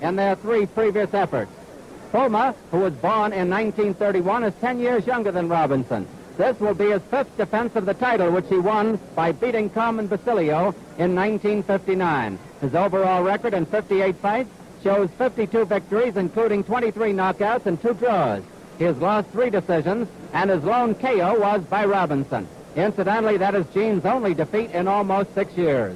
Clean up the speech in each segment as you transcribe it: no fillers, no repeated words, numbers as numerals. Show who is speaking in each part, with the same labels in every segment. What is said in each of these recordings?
Speaker 1: in their 3 previous efforts. Fullmer, who was born in 1931, is 10 years younger than Robinson. This will be his 5th defense of the title, which he won by beating Carmen Basilio in 1959. His overall record in 58 fights shows 52 victories, including 23 knockouts and 2 draws. He has lost 3 decisions, and his lone KO was by Robinson. Incidentally, that is Gene's only defeat in almost 6 years.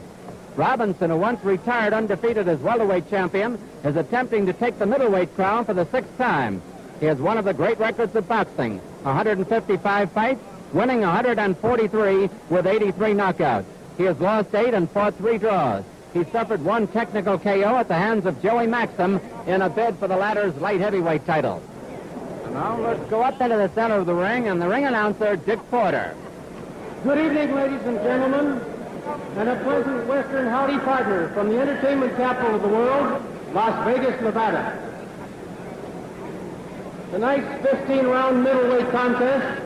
Speaker 1: Robinson, who once retired undefeated as welterweight champion, is attempting to take the middleweight crown for the 6th time. He has one of the great records of boxing, 155 fights, winning 143 with 83 knockouts. He has lost 8 and fought 3 draws. He suffered 1 technical KO at the hands of Joey Maxim in a bid for the latter's light heavyweight title. And now let's go up into the center of the ring, and the ring announcer, Dick Porter.
Speaker 2: Good evening, ladies and gentlemen, and a pleasant Western howdy partner from the entertainment capital of the world, Las Vegas, Nevada. Tonight's 15-round middleweight contest,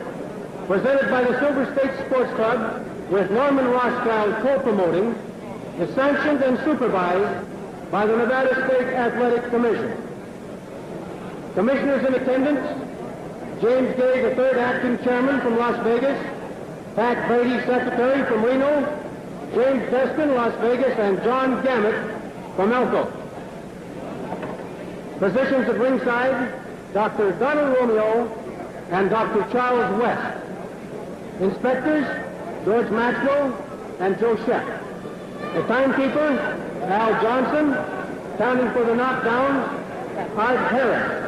Speaker 2: presented by the Silver State Sports Club, with Norman Rothschild co-promoting, is sanctioned and supervised by the Nevada State Athletic Commission. Commissioners in attendance: James Gay, the 3rd acting chairman from Las Vegas, Pat Brady, secretary from Reno, James Destin, Las Vegas, and John Gammett from Elko. Positions at ringside: Dr. Donald Romeo and Dr. Charles West. Inspectors: George Maxwell and Joe Sheck. The timekeeper: Al Johnson. Counting for the knockdowns: Art Harris.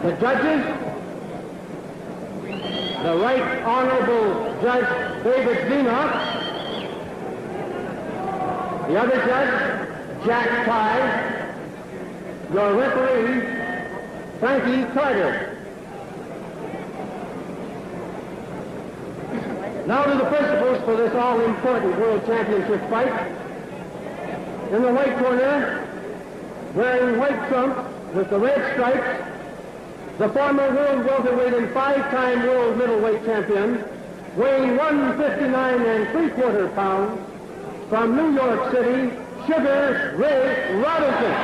Speaker 2: The judges: the Right Honorable Judge David Zenoff. The other judge, Jack Pye. Your referee, Frankie Carter. Now to the principals for this all-important World Championship fight. In the white corner, wearing white trump with the red stripes, the former world welterweight and 5-time world middleweight champion, weighing 159 3/4 pounds, from New York City, Sugar Ray Robinson.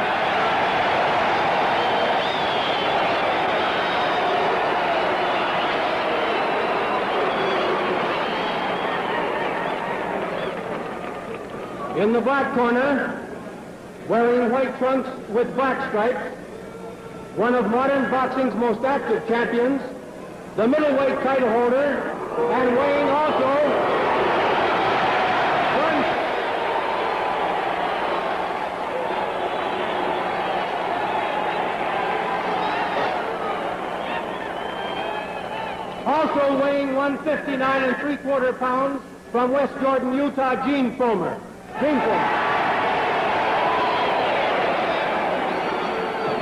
Speaker 2: In the black corner, wearing white trunks with black stripes, one of modern boxing's most active champions, the middleweight title holder, and weighing also weighing 159 3/4 pounds, from West Jordan, Utah, Gene Fullmer. Gene Fullmer.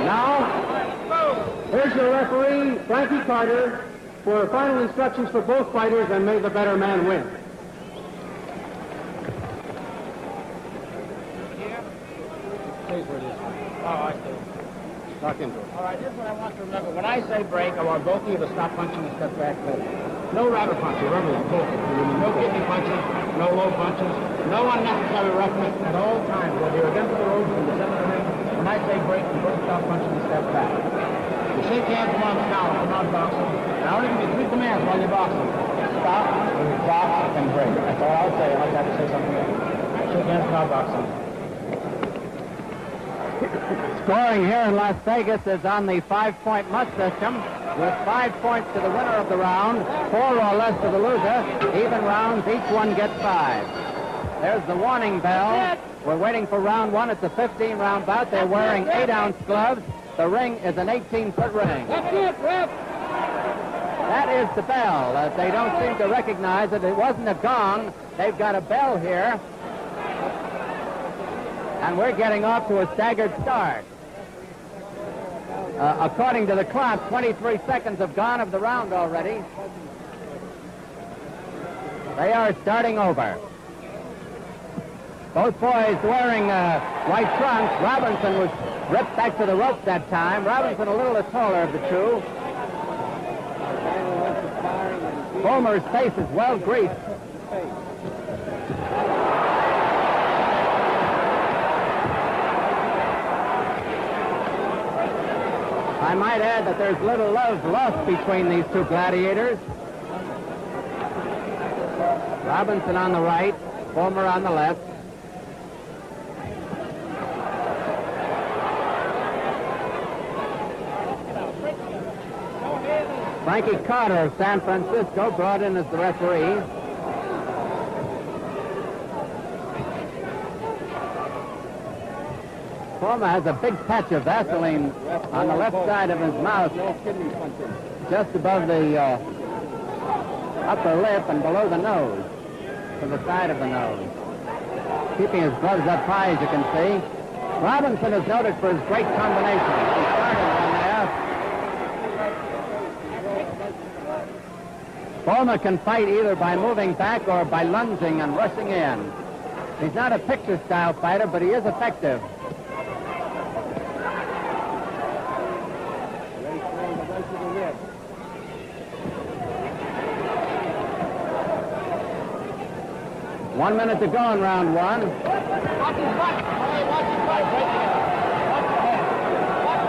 Speaker 2: Now, here's your referee, Frankie Carter, for final instructions for both fighters, and may the better man win. Talk into it.
Speaker 3: All right, here's what I want to remember. When I say break, I want both of you to stop punching and step back. No rabbit punches, remember, both. No kidney punches, no low punches, no unnecessary roughness at all times. Whether you're against the ropes in the center of the ring, when I say break, you both stop punching and step back. You shake hands, come on, now, come on, boxing. And I'll give you 3 commands while you're boxing. Stop, box, and break. That's all I'll say. I'll have to say something else. Shake hands, now, boxing.
Speaker 1: Scoring here in Las Vegas is on the 5-point must system, with 5 points to the winner of the round, 4 or less to the loser. Even rounds, each one gets 5. There's the warning bell. We're waiting for round 1. It's a 15-round bout. They're wearing 8-ounce gloves. The ring is an 18-foot ring.
Speaker 2: That's it, ref.
Speaker 1: That is the bell. They don't seem to recognize it. It wasn't a gong. They've got a bell here. And we're getting off to a staggered start. According to the clock, 23 seconds have gone of the round already. They are starting over. Both boys wearing white trunks. Robinson was ripped back to the rope that time. Robinson a little taller of the two. Fullmer's face is well greased. I might add that there's little love lost between these two gladiators. Robinson on the right, Fullmer on the left. Frankie Carter of San Francisco brought in as the referee. Fullmer has a big patch of Vaseline on the left side of his mouth, just above the upper lip and below the nose, to the side of the nose. Keeping his gloves up high, as you can see. Robinson is noted for his great combination. He started one there. Fullmer can fight either by moving back or by lunging and rushing in. He's not a picture-style fighter, but he is effective. One minute to go in round one.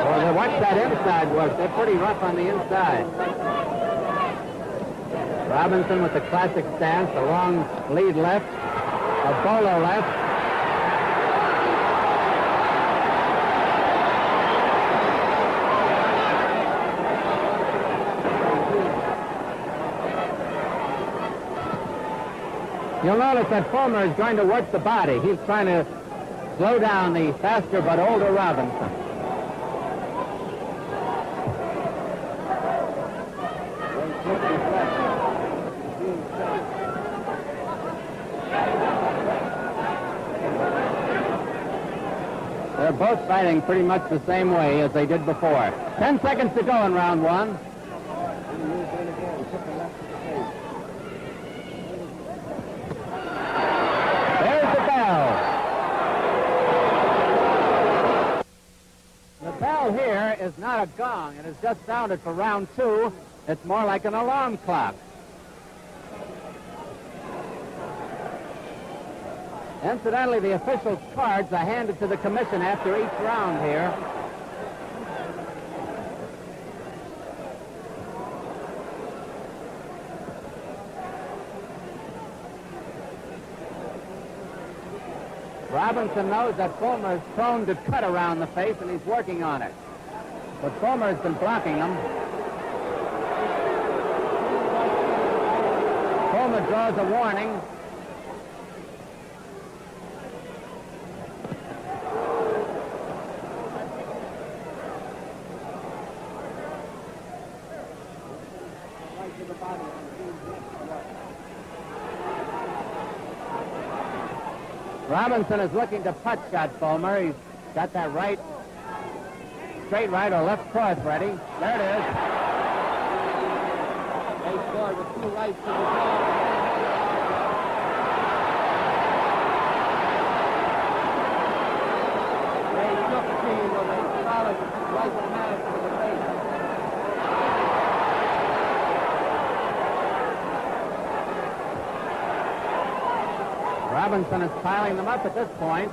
Speaker 1: Well, watch that inside work. They're pretty rough on the inside. Robinson with the classic stance, a long lead left, a bolo left. You'll notice that Fullmer is going to work the body. He's trying to slow down the faster but older Robinson. They're both fighting pretty much the same way as they did before. 10 seconds to go in round one. Here is not a gong. It has just sounded for round two. It's more like an alarm clock. Incidentally, the officials' cards are handed to the commission after each round here. Robinson knows that Fullmer is prone to cut around the face, and he's working on it. But Fullmer has been blocking him. Fullmer draws a warning. Robinson is looking to putt shot Fullmer. He's got that right, straight right or left cross ready. There it is. They scored with two rights to the ball. They took the with a solid right pass to the face. Robinson is piling them up at this point.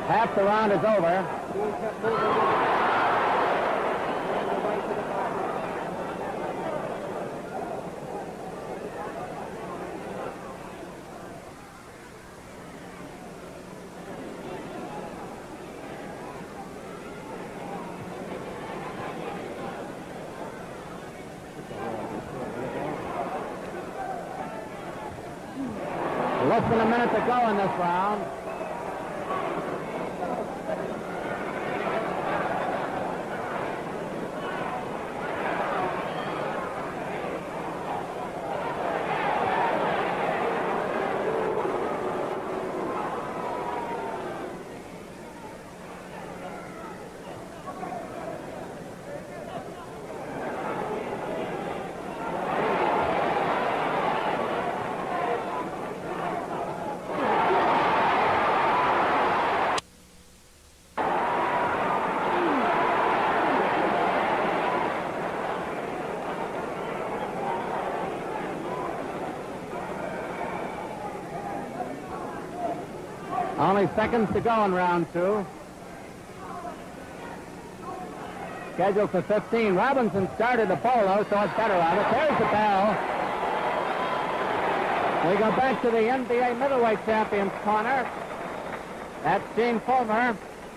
Speaker 1: Half the round is over. Less than a minute to go in this round. Only seconds to go in round 2. Scheduled for 15. Robinson started the polo, so it's better on it. There's the bell. We go back to the NBA middleweight champions corner. That's Gene Fullmer.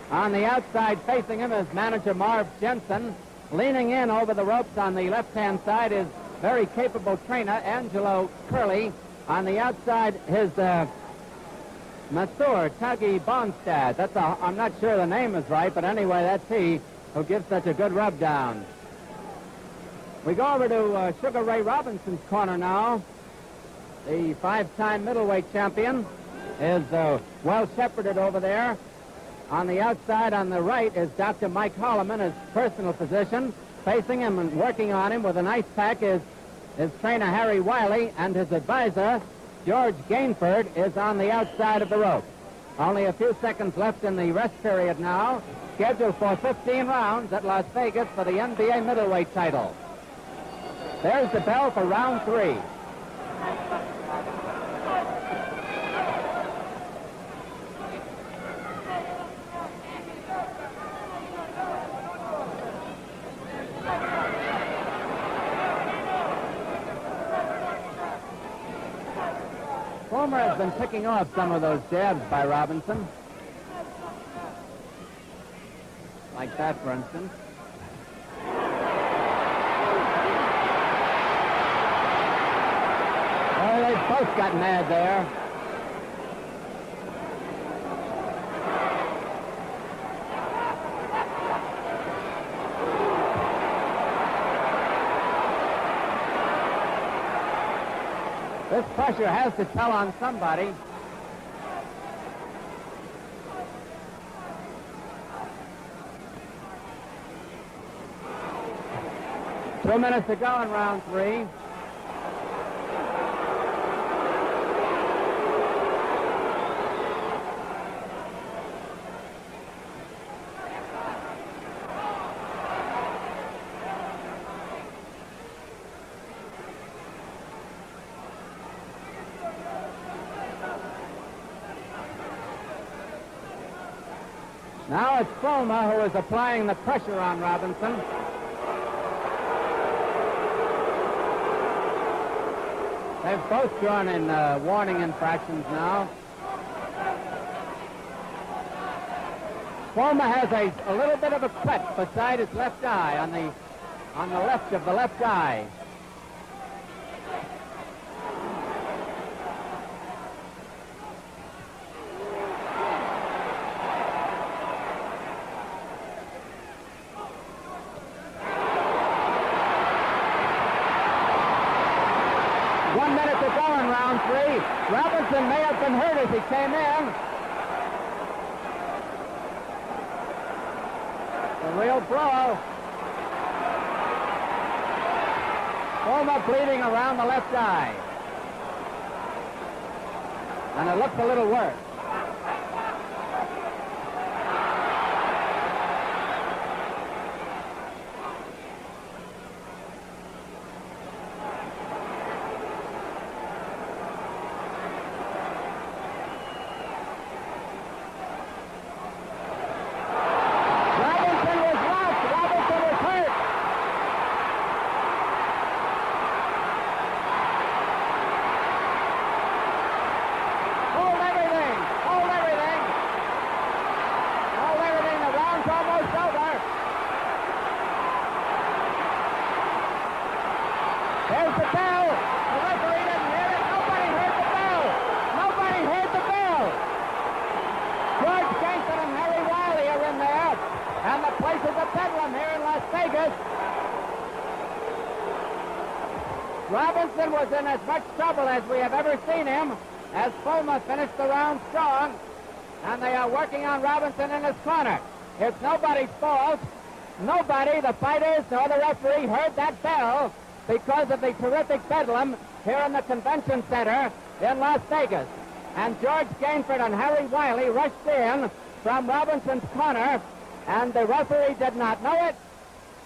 Speaker 1: On the outside facing him is manager Marv Jensen. Leaning in over the ropes on the left-hand side is very capable trainer Angelo Curley. On the outside, his masseur, Tuggy Bonstad. I'm not sure the name is right, but anyway, that's he who gives such a good rub down. We go over to Sugar Ray Robinson's corner now. The 5-time middleweight champion is well shepherded over there. On the outside, on the right, is Dr. Mike Holloman, his personal physician. Facing him and working on him with an ice pack is his trainer, Harry Wiley, and his advisor, George Gainford, is on the outside of the rope. Only a few seconds left in the rest period now. Scheduled for 15 rounds at Las Vegas for the NBA middleweight title. There's the bell for round 3. Fullmer has been picking off some of those jabs by Robinson. Like that, for instance. Oh, they both got mad there. This pressure has to tell on somebody. Two minutes to go in round 3. Now it's Fullmer who is applying the pressure on Robinson. They've both drawn in warning infractions now. Fullmer has a little bit of a cut beside his left eye, on the left of the left eye. Robinson may have been hurt as he came in. A real blow. Fullmer bleeding around the left eye. And it looks a little worse. There's the bell. The referee didn't hear it. Nobody heard the bell. Nobody heard the bell. George Gainford and Harry Wiley are in there. And the place is a bedlam here in Las Vegas. Robinson was in as much trouble as we have ever seen him as Fullmer finished the round strong. And they are working on Robinson in his corner. It's nobody's fault. Nobody, the fighters or the referee, heard that bell because of the terrific bedlam here in the convention center in Las Vegas. And George Gainford and Harry Wiley rushed in from Robinson's corner, and the referee did not know it,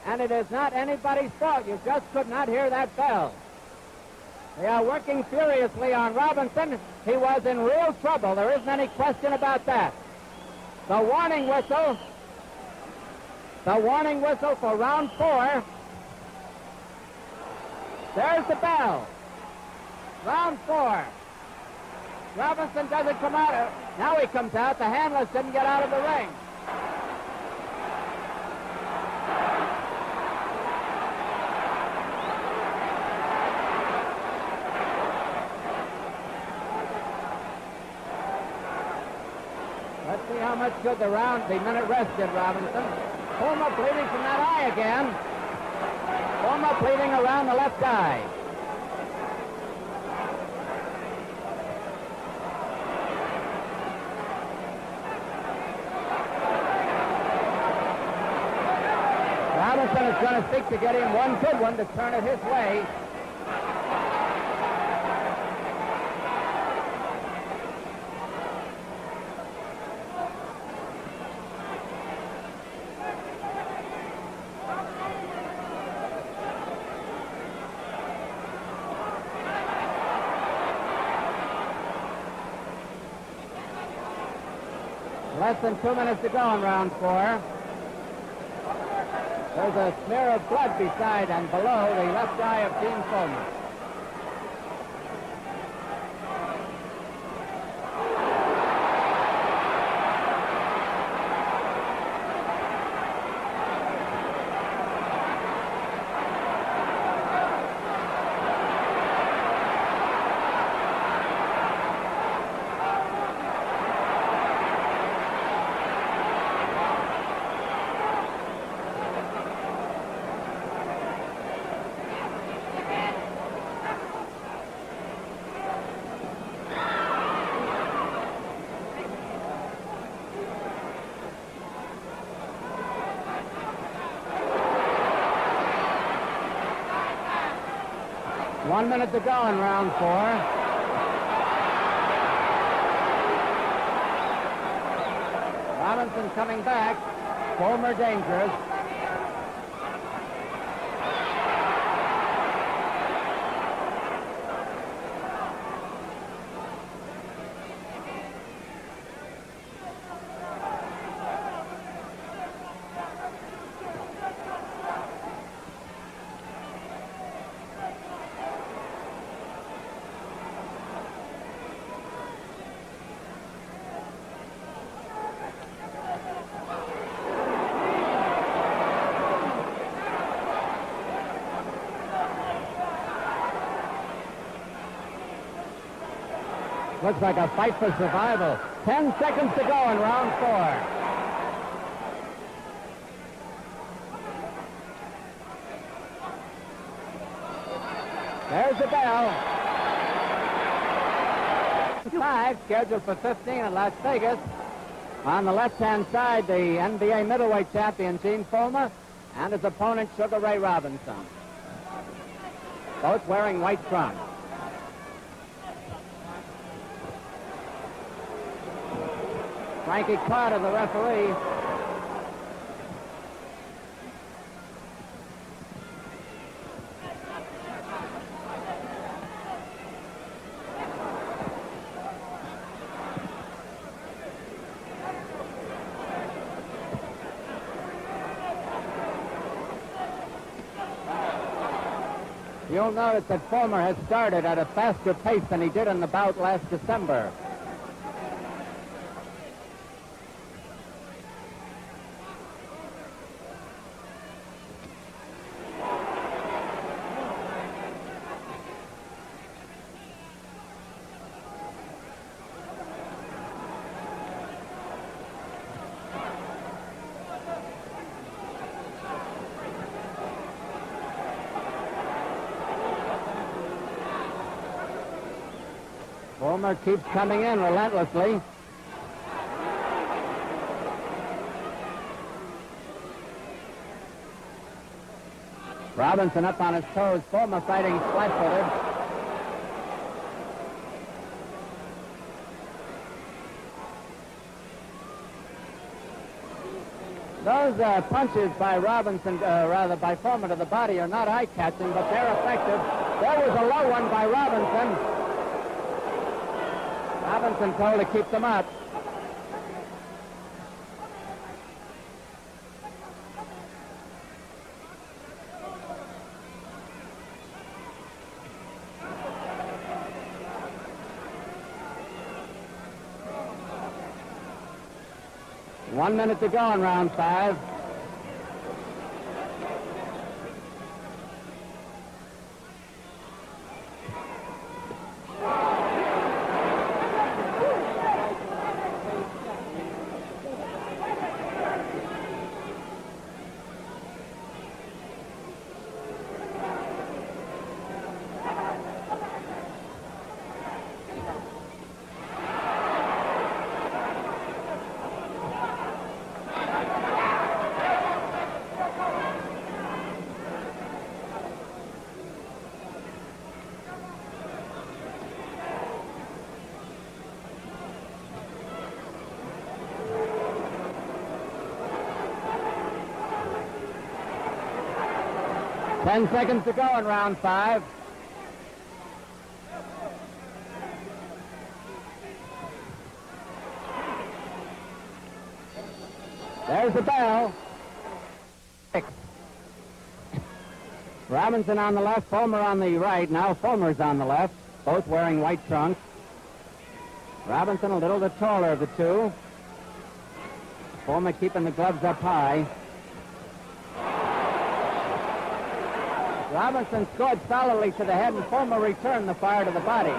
Speaker 1: and it is not anybody's fault. You just could not hear that bell. They are working furiously on Robinson. He was in real trouble. There isn't any question about that. The warning whistle. The warning whistle for round 4. There's the bell. Round 4. Robinson doesn't come out. Now he comes out. The handlers didn't get out of the ring. Let's see how much good the minute rest did Robinson. Fullmer bleeding from that eye again. Fullmer bleeding around the left eye. Robinson is going to seek to get him one good one to turn it his way. Less than 2 minutes to go in round 4. There's a smear of blood beside and below the left eye of Gene Fullmer. One minute to go in round 4. Robinson coming back. Fullmer dangerous. Looks like a fight for survival. 10 seconds to go in round 4. There's the bell. 5, scheduled for 15 in Las Vegas. On the left-hand side, the NBA middleweight champion, Gene Fullmer, and his opponent, Sugar Ray Robinson. Both wearing white trunks. Frankie Carter, the referee. You'll notice that Fullmer has started at a faster pace than he did in the bout last December. Fullmer keeps coming in relentlessly. Robinson up on his toes. Fullmer fighting flat-footed. Those punches by Robinson, rather by Fullmer to the body, are not eye-catching, but they're effective. There was a low one by Robinson. Robinson told to keep them up. One minute to go in round 5. Ten seconds to go in round 5. There's the bell. 6. Robinson on the left, Fullmer on the right. Now Fullmer's on the left, both wearing white trunks. Robinson a little the taller of the two. Fullmer keeping the gloves up high. Robinson scored solidly to the head, and Fullmer returned the fire to the body.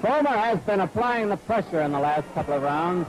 Speaker 1: Fullmer has been applying the pressure in the last couple of rounds.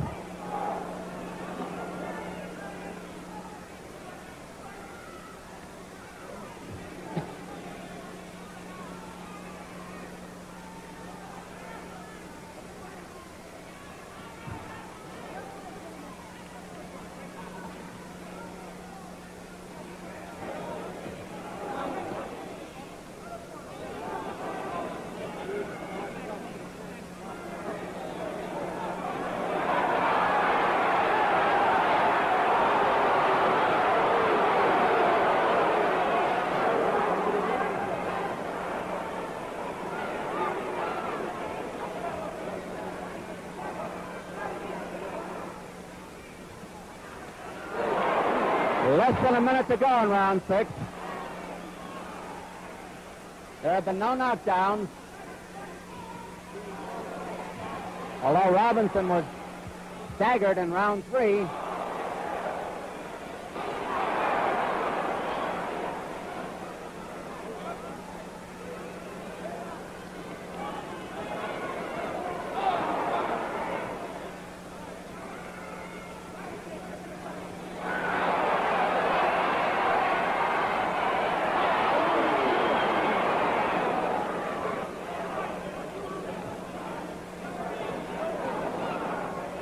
Speaker 1: Less than a minute to go in round 6. There have been no knockdowns. Although Robinson was staggered in round 3.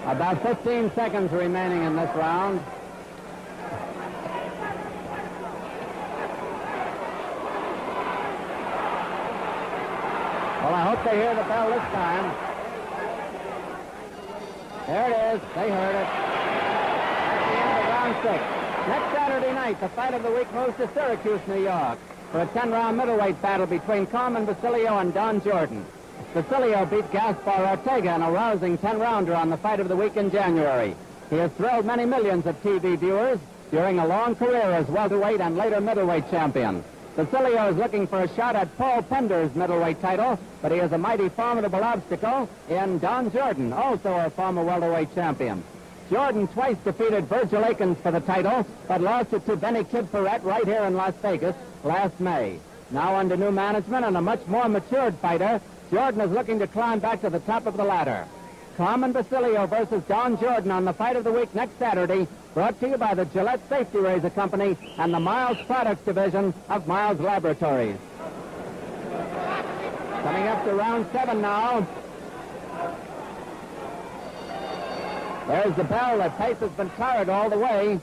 Speaker 1: About 15 seconds remaining in this round. Well, I hope they hear the bell this time. There it is. They heard it. That's the end of round 6. Next Saturday night, the fight of the week moves to Syracuse, New York, for a 10-round middleweight battle between Carmen Basilio and Don Jordan. Basilio beat Gaspar Ortega in a rousing 10-rounder on the fight of the week in January. He has thrilled many millions of TV viewers during a long career as welterweight and later middleweight champion. Basilio is looking for a shot at Paul Pender's middleweight title, but he has a mighty formidable obstacle in Don Jordan, also a former welterweight champion. Jordan twice defeated Virgil Akins for the title, but lost it to Benny Kid Perrette right here in Las Vegas last May. Now under new management and a much more matured fighter, Jordan is looking to climb back to the top of the ladder. Carmen Basilio versus Don Jordan on the Fight of the Week next Saturday, brought to you by the Gillette Safety Razor Company and the Miles Products Division of Miles Laboratories. Coming up to round 7 now. There's the bell. The pace has been carried all the way.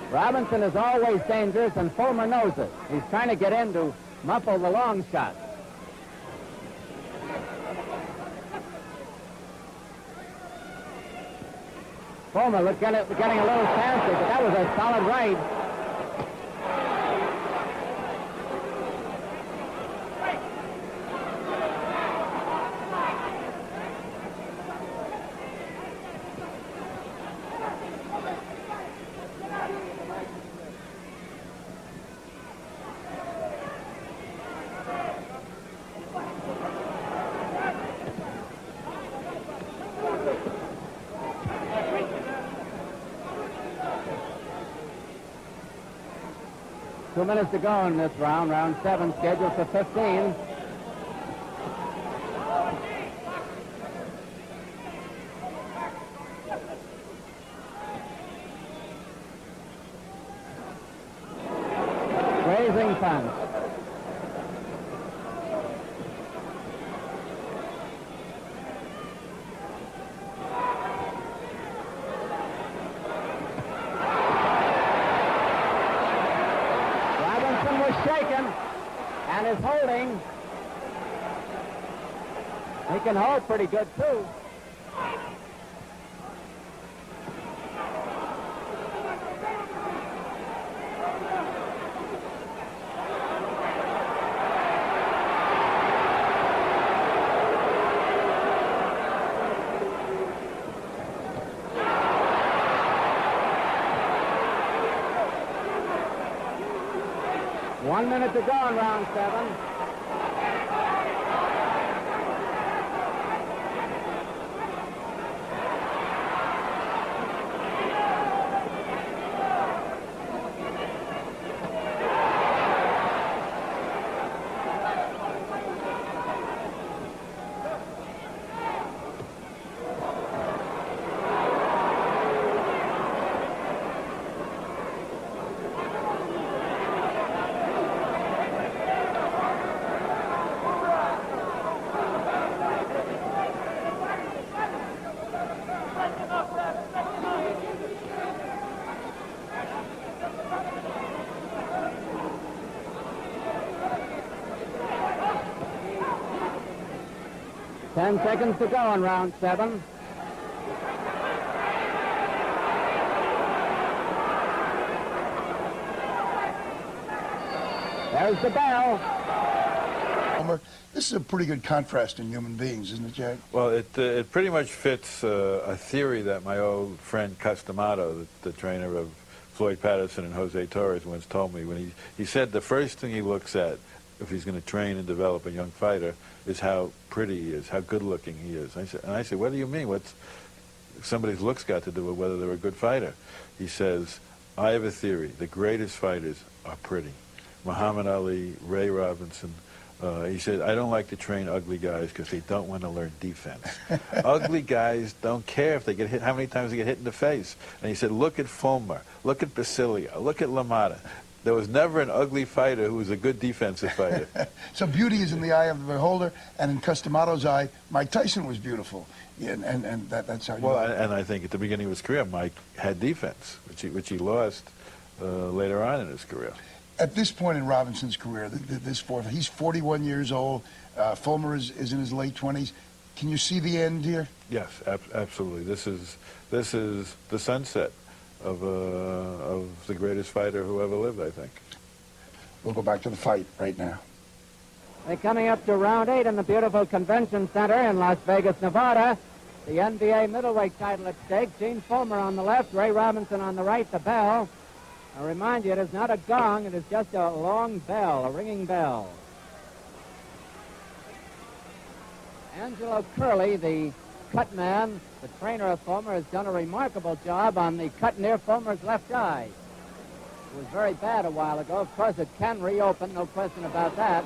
Speaker 1: Robinson is always dangerous, and Fullmer knows it. He's trying to get in to muffle the long shot. Fullmer getting a little faster, but that was a solid right. Two minutes to go in this round, round 7, scheduled for 15. Grazing punch. Shaken and is holding. He can hold pretty good too. One minute to go in round 7. Ten seconds to go in round 7. There's the bell.
Speaker 4: Fullmer, this is a pretty good contrast in human beings, isn't it, Jack?
Speaker 5: Well, it pretty much fits a theory that my old friend Customato, the trainer of Floyd Patterson and Jose Torres, once told me. When he said the first thing he looks at if he's going to train and develop a young fighter is how pretty he is, how good-looking he is. I said, what do you mean? What's somebody's looks got to do with whether they're a good fighter? He says, I have a theory. The greatest fighters are pretty. Muhammad Ali, Ray Robinson. He said, I don't like to train ugly guys because they don't want to learn defense. Ugly guys don't care if they get hit, how many times they get hit in the face. And he said, look at Fullmer, look at Basilio, look at LaMotta. There was never an ugly fighter who was a good defensive fighter.
Speaker 4: So beauty is in the eye of the beholder, and in Customato's eye, Mike Tyson was beautiful. Yeah, and that's how you...
Speaker 5: Well, and I think at the beginning of his career, Mike had defense, which he lost later on in his career.
Speaker 4: At this point in Robinson's career, he's 41 years old. Fullmer is in his late 20s. Can you see the end here?
Speaker 5: Yes, absolutely. This is the sunset of the greatest fighter who ever lived, I think.
Speaker 4: We'll go back to the fight right now.
Speaker 1: They're coming up to round 8 in the beautiful convention center in Las Vegas, Nevada. the NBA middleweight title at stake. Gene Fullmer on the left, Ray Robinson on the right. The bell. I remind you, it is not a gong. It is just a long bell, a ringing bell. Angelo Curley, the cut man, the trainer of Fullmer, has done a remarkable job on the cut near Fullmer's left eye. It was very bad a while ago. Of course, it can reopen, no question about that.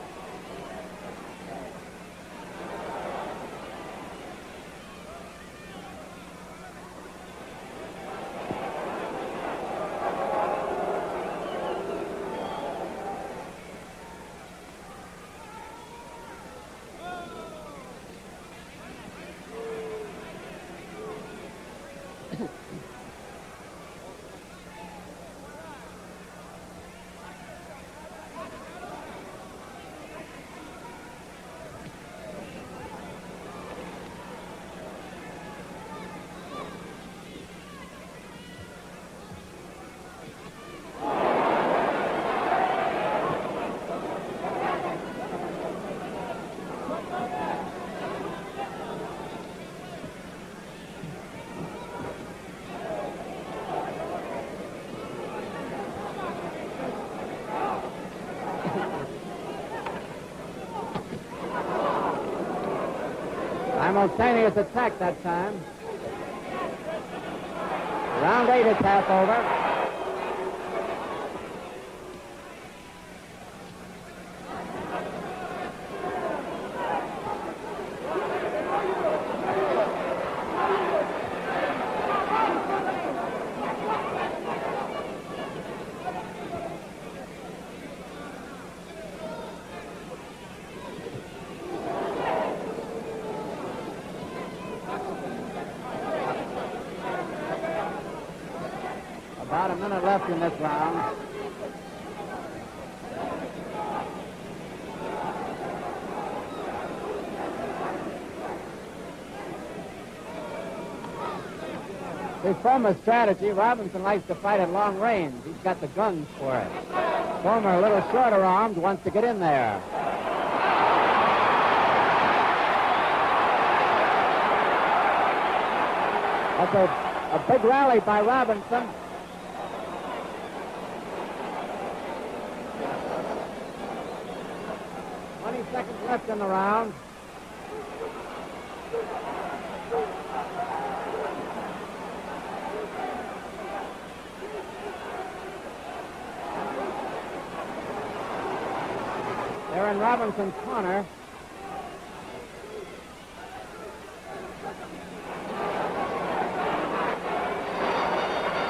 Speaker 1: Simultaneous attack that time. Round 8 is half over. About a minute left in this round. See, Fullmer's strategy, Robinson likes to fight at long range. He's got the guns for it. Fullmer, a little shorter armed, wants to get in there. That's a big rally by Robinson. Seconds left in the round. They're in Robinson's corner.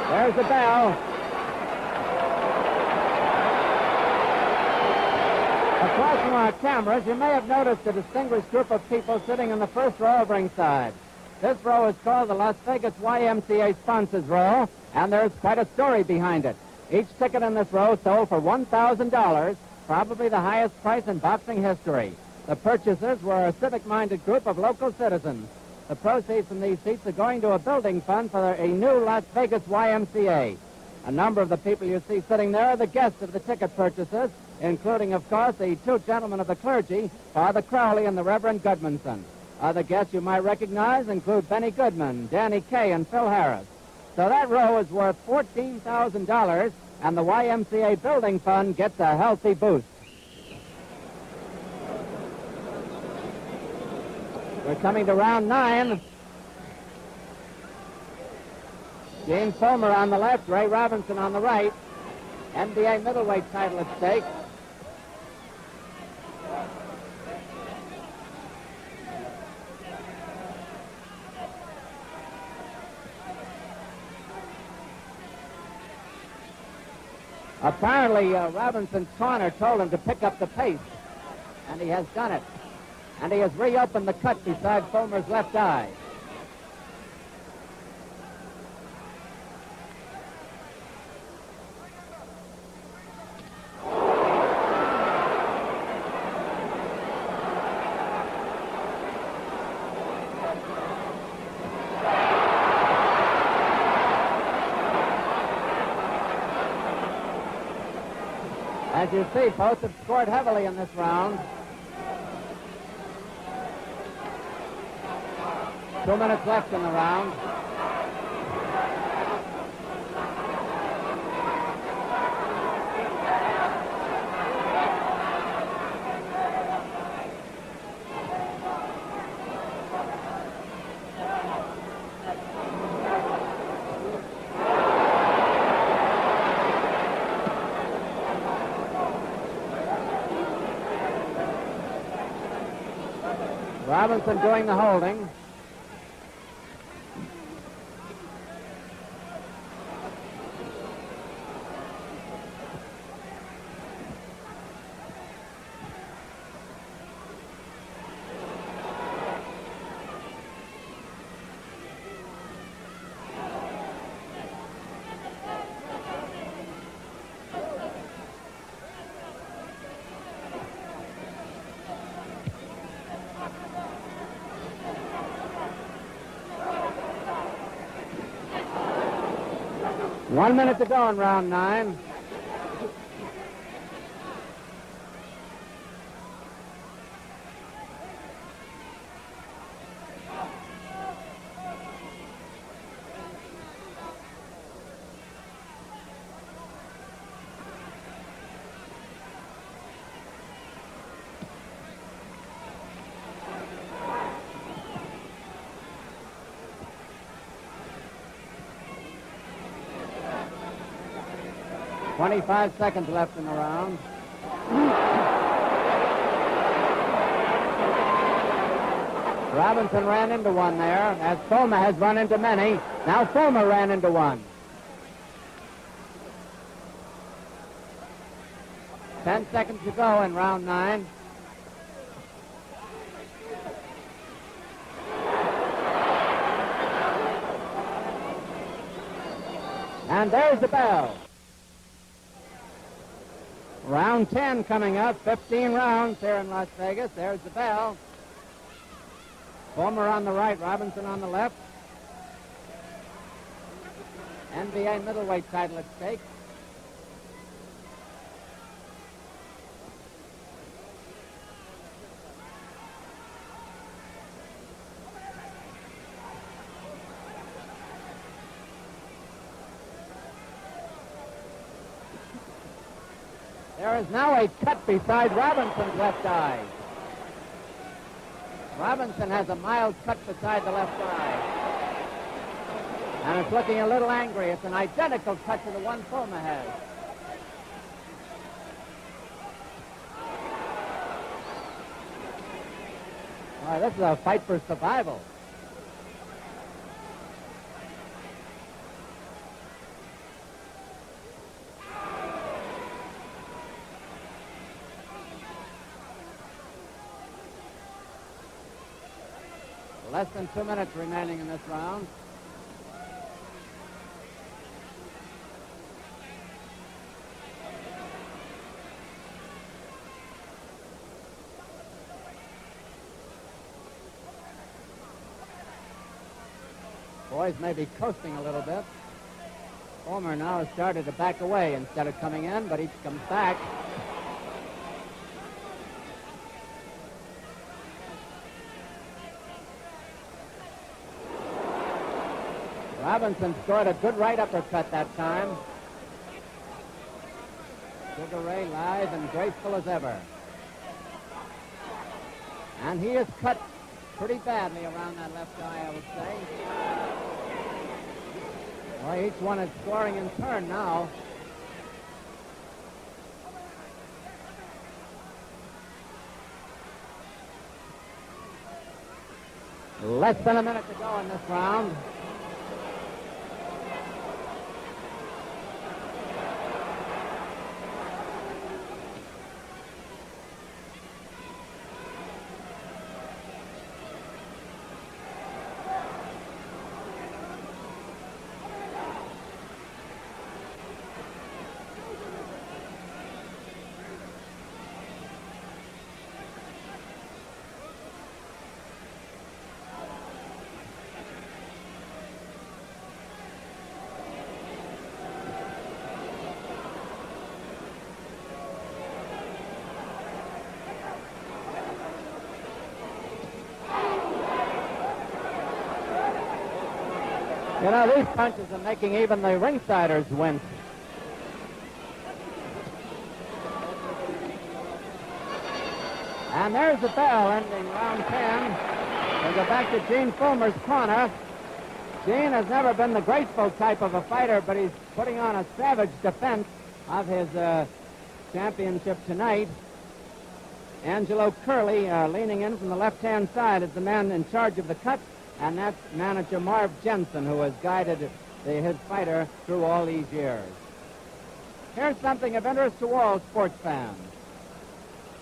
Speaker 1: There's the bell. Across from our cameras, you may have noticed a distinguished group of people sitting in the first row of ringside. This row is called the Las Vegas YMCA Sponsors Row, and there's quite a story behind it. Each ticket in this row sold for $1,000, probably the highest price in boxing history. The purchasers were a civic-minded group of local citizens. The proceeds from these seats are going to a building fund for a new Las Vegas YMCA. A number of the people you see sitting there are the guests of the ticket purchasers, including, of course, the two gentlemen of the clergy, Father Crowley and the Reverend Goodmanson. Other guests you might recognize include Benny Goodman, Danny Kaye, and Phil Harris. So that row is worth $14,000, and the YMCA Building Fund gets a healthy boost. We're coming to round 9. Gene Fullmer on the left, Ray Robinson on the right. NBA middleweight title at stake. Apparently, Robinson's corner told him to pick up the pace, and he has done it. And he has reopened the cut beside Fullmer's left eye. As you see, both have scored heavily in this round. 2 minutes left in the round. Robinson doing the holding. One minute to go in round 9. .25 seconds left in the round. Robinson ran into one there, as Fullmer has run into many. Now Fullmer ran into one. 10 seconds to go in round 9. And there's the bell. Round 10 coming up, 15 rounds here in Las Vegas. There's the bell. Fullmer on the right, Robinson on the left. NBA middleweight title at stake. There is now a cut beside Robinson's left eye. Robinson has a mild cut beside the left eye. And it's looking a little angry. It's an identical cut to the one Fullmer has. Boy, this is a fight for survival. Less than 2 minutes remaining in this round. Boys may be coasting a little bit. Fullmer now has started to back away instead of coming in, but he comes back. Robinson scored a good right uppercut that time. Sugar Ray lithe and graceful as ever. And he is cut pretty badly around that left eye, I would say. Well, each one is scoring in turn now. Less than a minute to go in this round. You know, these punches are making even the ringsiders wince. And there's the bell ending round 10. We'll go back to Gene Fullmer's corner. Gene has never been the graceful type of a fighter, but he's putting on a savage defense of his championship tonight. Angelo Curley, leaning in from the left-hand side, is the man in charge of the cut, and that's manager Marv Jensen, who has guided his fighter through all these years. Here's something of interest to all sports fans.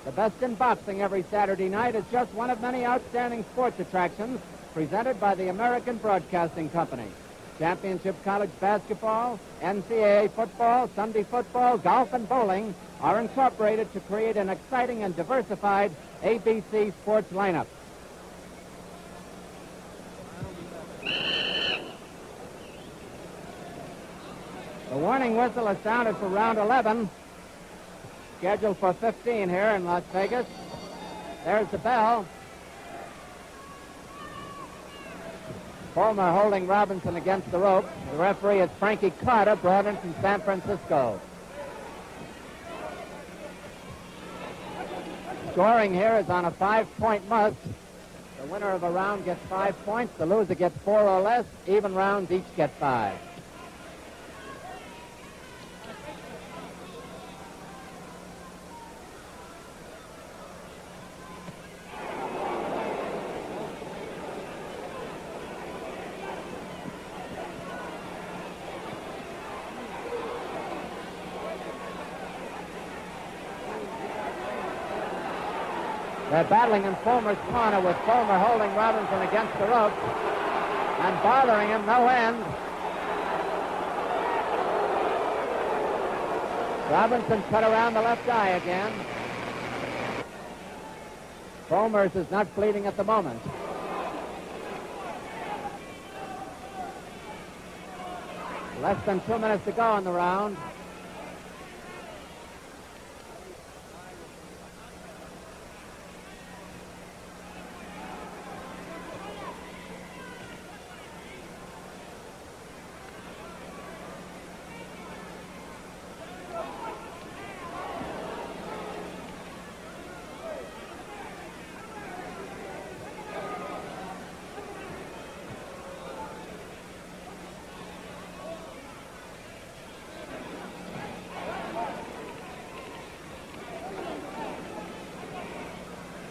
Speaker 1: The Best in Boxing every Saturday night is just one of many outstanding sports attractions presented by the American Broadcasting Company. Championship college basketball, NCAA football, Sunday football, golf, and bowling are incorporated to create an exciting and diversified ABC sports lineup. The warning whistle is sounded for round 11, scheduled for 15 here in Las Vegas. There's the bell. Fullmer holding Robinson against the rope. The referee is Frankie Carter, brought in from San Francisco. Scoring here is on a 5-point must. The winner of a round gets 5 points. The loser gets 4 or less. Even rounds each get 5. They're battling in Fullmer's corner with Fullmer holding Robinson against the rope and bothering him no end. Robinson cut around the left eye again. Fullmer's is not bleeding at the moment. Less than 2 minutes to go in the round.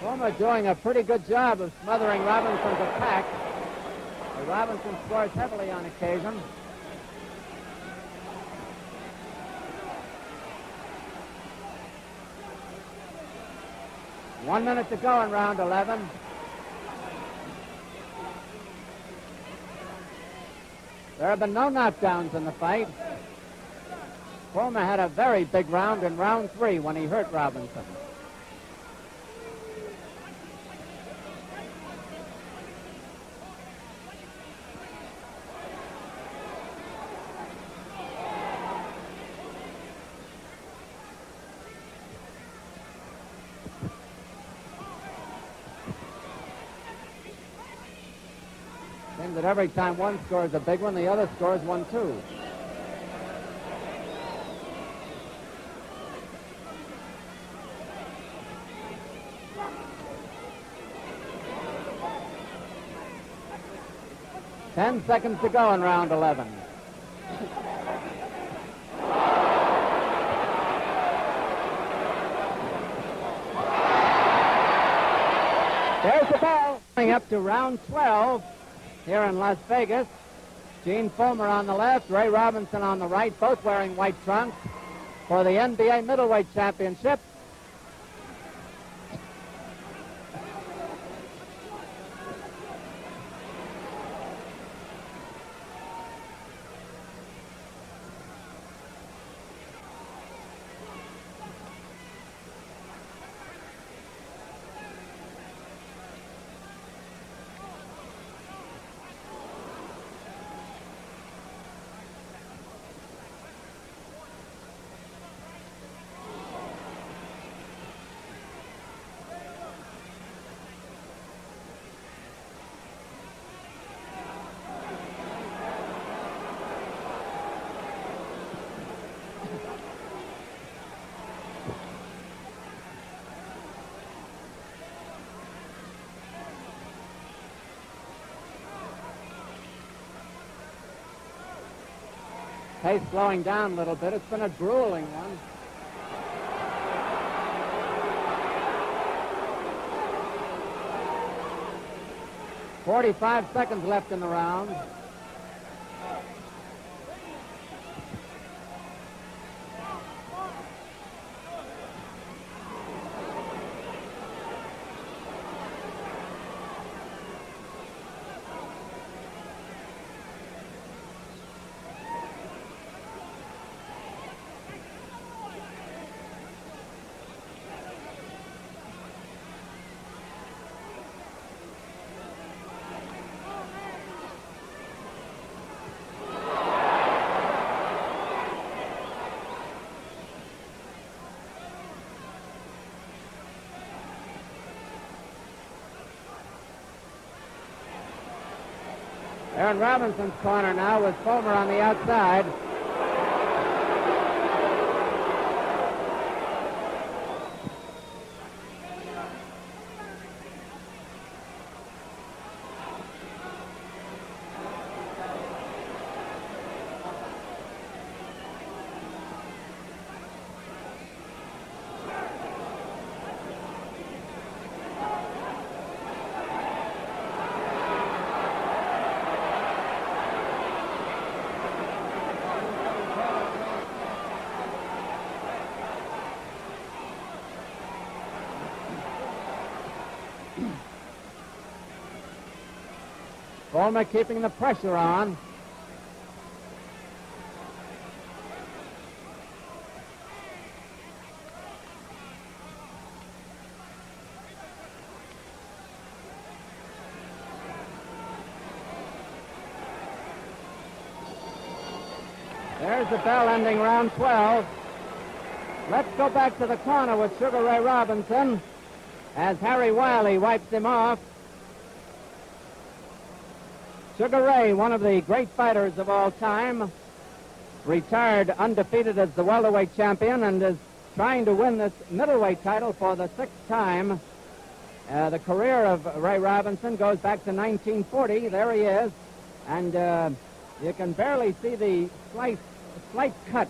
Speaker 1: Fullmer doing a pretty good job of smothering Robinson's attack. But Robinson scores heavily on occasion. One minute to go in round 11. There have been no knockdowns in the fight. Fullmer had a very big round in round 3 when he hurt Robinson. Seems that every time one scores a big one, the other scores one too. Ten seconds to go in round 11. There's the ball. Coming up to round 12 here in Las Vegas. Gene Fullmer on the left, Ray Robinson on the right, both wearing white trunks for the NBA Middleweight Championship. Pace slowing down a little bit. It's been a grueling one. "45 seconds left in the round. Aaron Robinson's corner now with Fullmer on the outside. Fullmer keeping the pressure on. There's the bell ending round 12. Let's go back to the corner with Sugar Ray Robinson as Harry Wiley wipes him off. Sugar Ray, one of the great fighters of all time, retired undefeated as the welterweight champion and is trying to win this middleweight title for the 6th time. The career of Ray Robinson goes back to 1940. There he is. And you can barely see the slight cut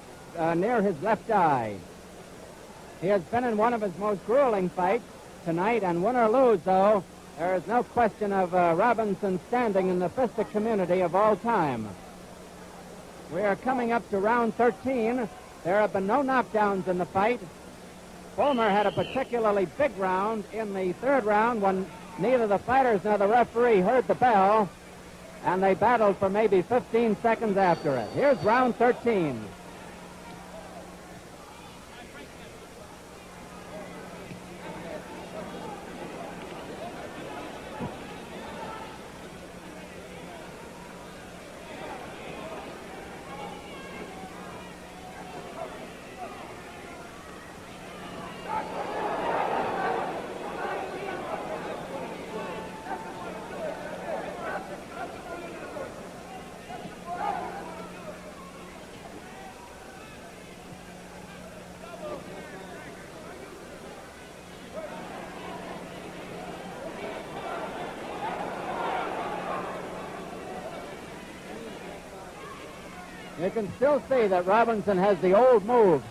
Speaker 1: near his left eye. He has been in one of his most grueling fights tonight, and win or lose, though, there is no question of Robinson standing in the fistic community of all time. We are coming up to round 13. There have been no knockdowns in the fight. Fullmer had a particularly big round in the 3rd round when neither the fighters nor the referee heard the bell, and they battled for maybe 15 seconds after it. Here's round 13. You can still see that Robinson has the old move.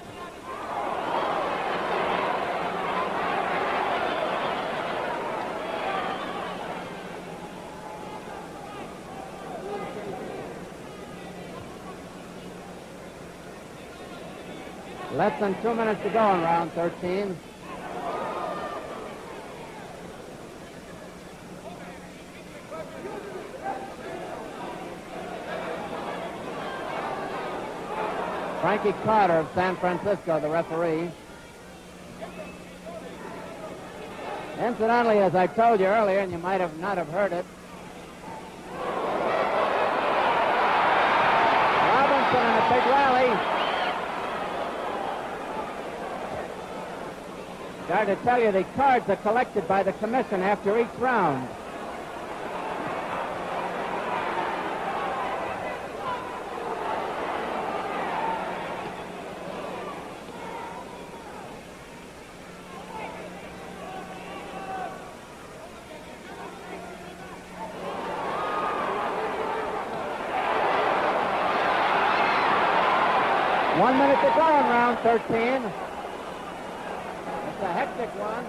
Speaker 1: Less than 2 minutes to go in round 13. Frankie Carter of San Francisco, the referee. Incidentally, as I told you earlier, and you might have not have heard it, Robinson in a big rally. Got to tell you, the cards are collected by the commission after each round. 1 minute to go in round 13. It's a hectic one.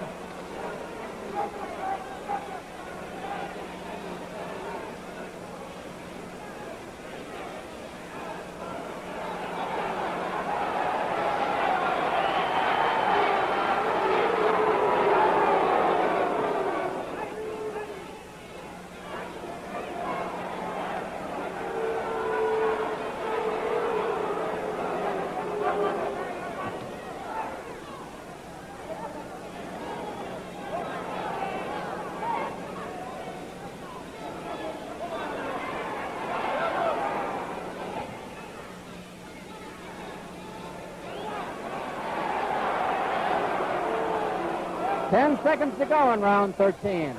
Speaker 1: Ten seconds to go in round 13.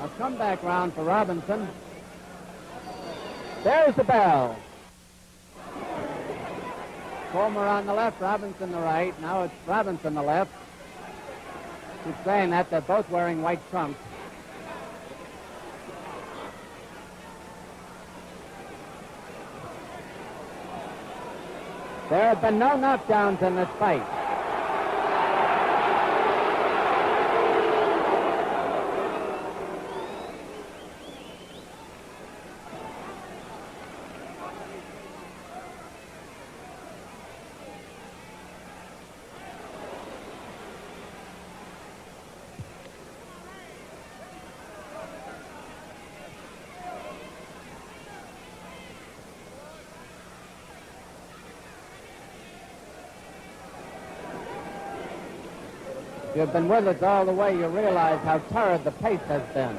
Speaker 1: A comeback round for Robinson. There's the bell. Fullmer on the left, Robinson the right. Now it's Robinson the left. He's saying that they're both wearing white trunks. There have been no knockdowns in this fight. If you've been with us all the way, you realize how torrid the pace has been.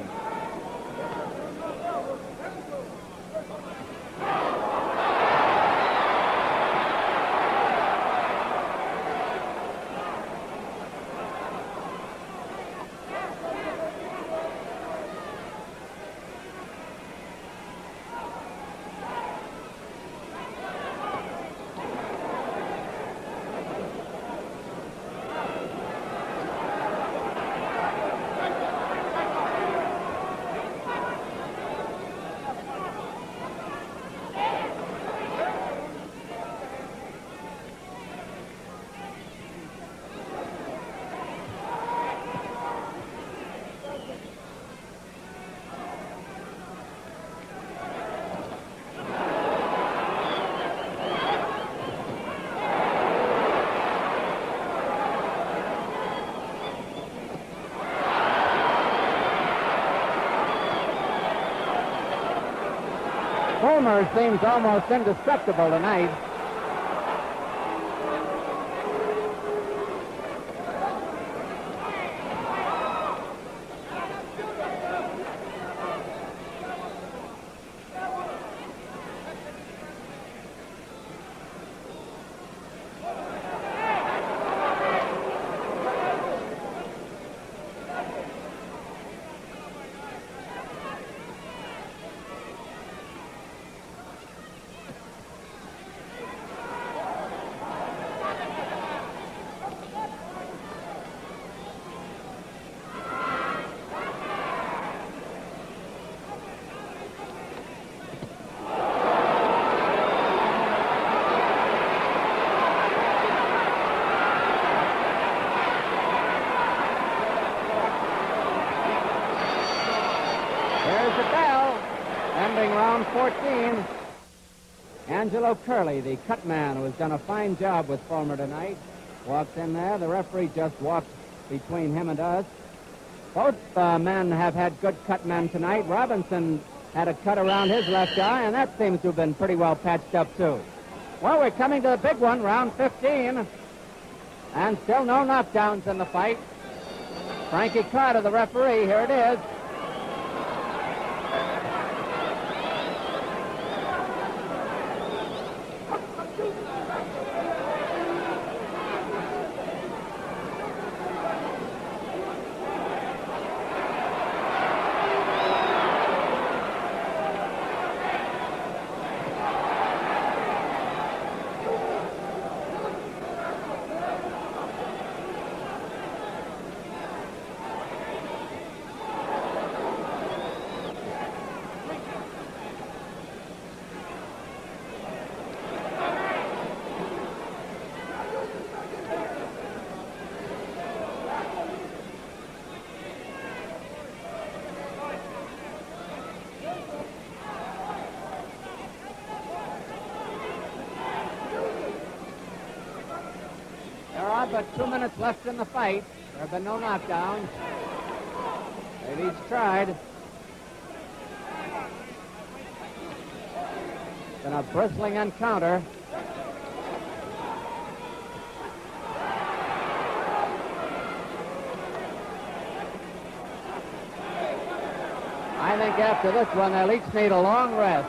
Speaker 1: Fullmer seems almost indestructible tonight. There's the bell, ending round 14. Angelo Curley, the cut man who has done a fine job with Fullmer tonight, walks in there. The referee just walked between him and us. Both men have had good cut men tonight. Robinson had a cut around his left eye, and that seems to have been pretty well patched up, too. Well, we're coming to the big one, round 15. And still no knockdowns in the fight. Frankie Carter, the referee, here it is. but 2 minutes left in the fight. There have been no knockdowns. They've each tried. It's been a bristling encounter. I think after this one, they'll each need a long rest.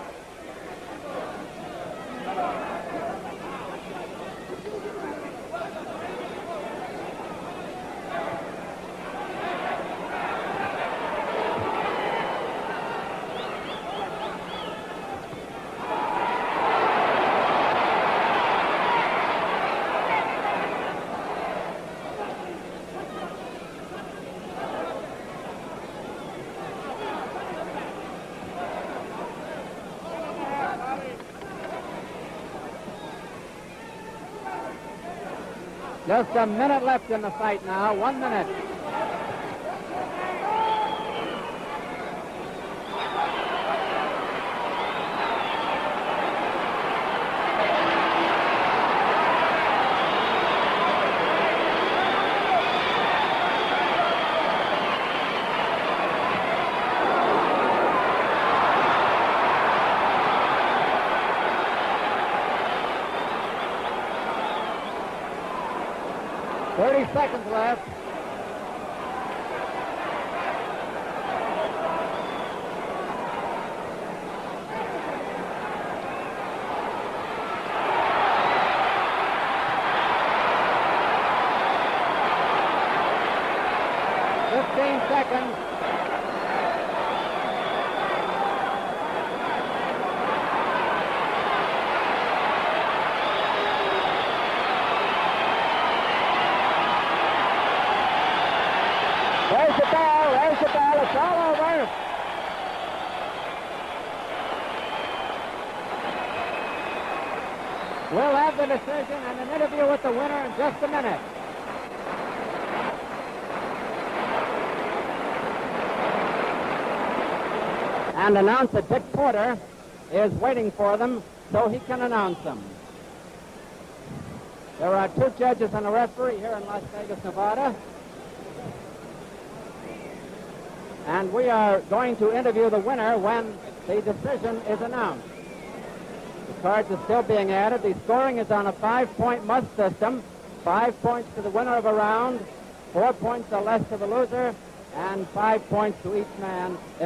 Speaker 1: Just a minute left in the fight now. 1 minute. Seconds left. Seconds. There's the bell, it's all over. We'll have the decision and an interview with the winner in just a minute. And announcer Dick Porter is waiting for them so he can announce them. There are 2 judges and a referee here in Las Vegas, Nevada. And we are going to interview the winner when the decision is announced. The cards are still being added. The scoring is on a 5-point must system. 5 points to the winner of a round, 4 points or less to the loser, and 5 points to each man if